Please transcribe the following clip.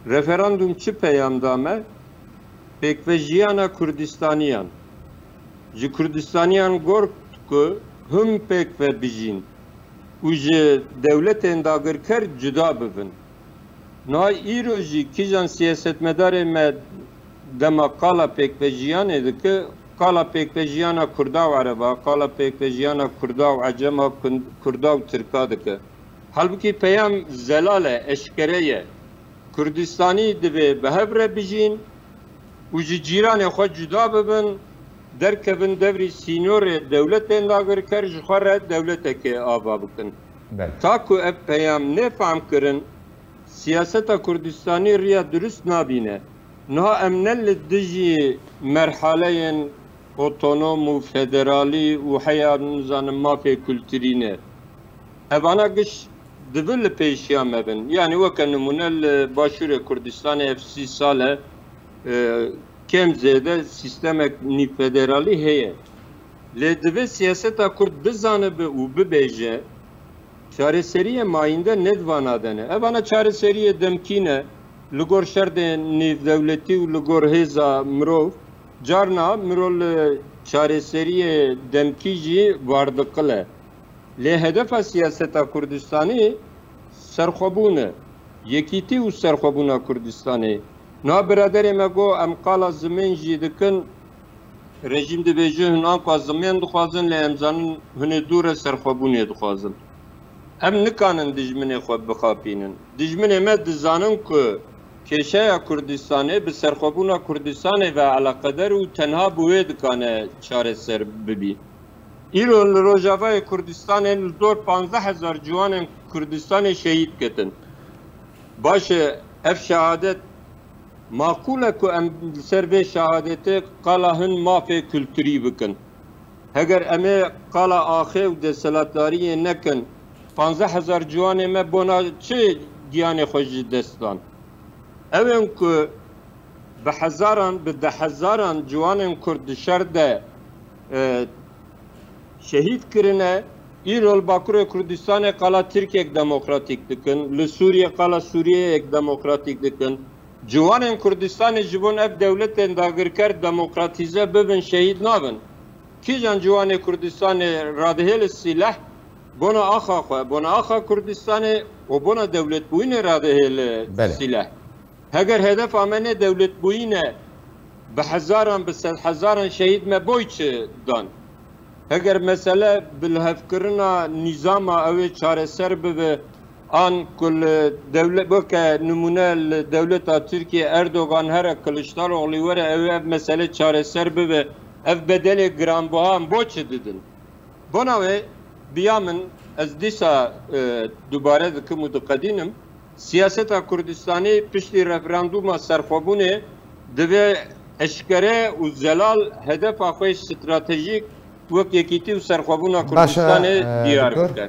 referandum çi peyamdame pekvejiyana Kurdistaniyan. Ji Kurdistaniyan gort ku hum pekve bijin. U ji devletên dagirker cuda bibin. Na îro jî kîjan siyasetmedarê me dema qala pekvejiyanê dike, qala pekvejiyana Kurda û Ereba, qala pekvejiyana Kurda û Ecema, Kurda û Tirka dike. Halbuki peyam zelale, eşkere ye. Kurdistanî divê bi hev re bijîn û ji cîranê xwe cuda bibin, derkevin devrî sînorê dewletên dagirker ji xwe re dewletekê ava bikin. Ta ku ev peyam nêfehm kirin, siyaseta Kurdistanî riya durust nabîne. Niha em ne li dijî merhaleyên otonom û federalî û heya nizanim mafê kulturî ne. Evana giş divin li pêşiya me bin. Yani weke nimûne li Başûrê Kurdistanê ev 30 sal kem zêde sistemek nîv federalî heye. Lê divê siyaseta Kurd bizanibe û bibêje çareseriyê mayînde nedivana dene. Evana çareseriyê demkîne li gor şerdên nêvdewletî û li gor hêza mirov carna mirov li çareseriyê demkî jî wardikile. Lê hedefa siyaseta Kurdistanî serxwebûn e. Yekîtî û serxwebûna Kurdistanê. Na biraderê me got em qala zimên jî dikin, rejîm dibêje hûn anka zimên dixwazin lê em zanin hûnê dûr e serxwebûnê dixwazin. Em nikanin dijminê xwe bixapînin. Dijminê me dizanin ku kêşeya Kurdistanê bi serxwebûna Kurdistanê ve alaqeder û tenha bi wê dikane çareser bibî. Îro li Rojavayê Kurdistanê li dor 15,000 ciwanên Kurdistanê şehîd ketin. Baş e ev şehadet maqûl e ku em li ser vê şehadetê qala hin mafê kulturî bikin. Heger em ê qala axê û deselatdariyê nekin, 15,000 ciwanê me bona çi giyanê xwe ji dest dan? Ew ên ku bi hezaran, bi dehezaran ciwanên Kurd di şer de şehîd kirine, îro li Bakurê Kurdistanê qala Tirkiyek demokratîk dikin, li Sûriye qala Sûriyeyek demokratîk dikin. Ciwanên Kurdistanê ji bon ev dewletên dagirker demokratîze bibin, şehîd nabin. Kîjan ciwanê Kurdistanê radihê li sîleh bona axa xwe, bona axa Kurdistanê û bona dewletbûyînê radihê li sîleh. Heger hedefa me ne dewletbûyîn e, bi hezaran, bi sed hezaran şehîd me boy çi dan. Heger mesele bilhevkirina nîzama ew ê çareser bibe, an ku li dewlet weke nimûne li dewleta Tirkiye Erdogan here Kılıçdaroğlu were ev mesele çareser bibe, ev bedelê giranbihan bo çi didin? Bona wê biya min ez dîsa dubare dikim û diqedînim, siyaseta Kurdistanê piştî referanduma serxwebûnê divê eşkere û zelal hedefa xwe stratejîk wek yekîtî û serxwebûna Kurdistanê diyar bike.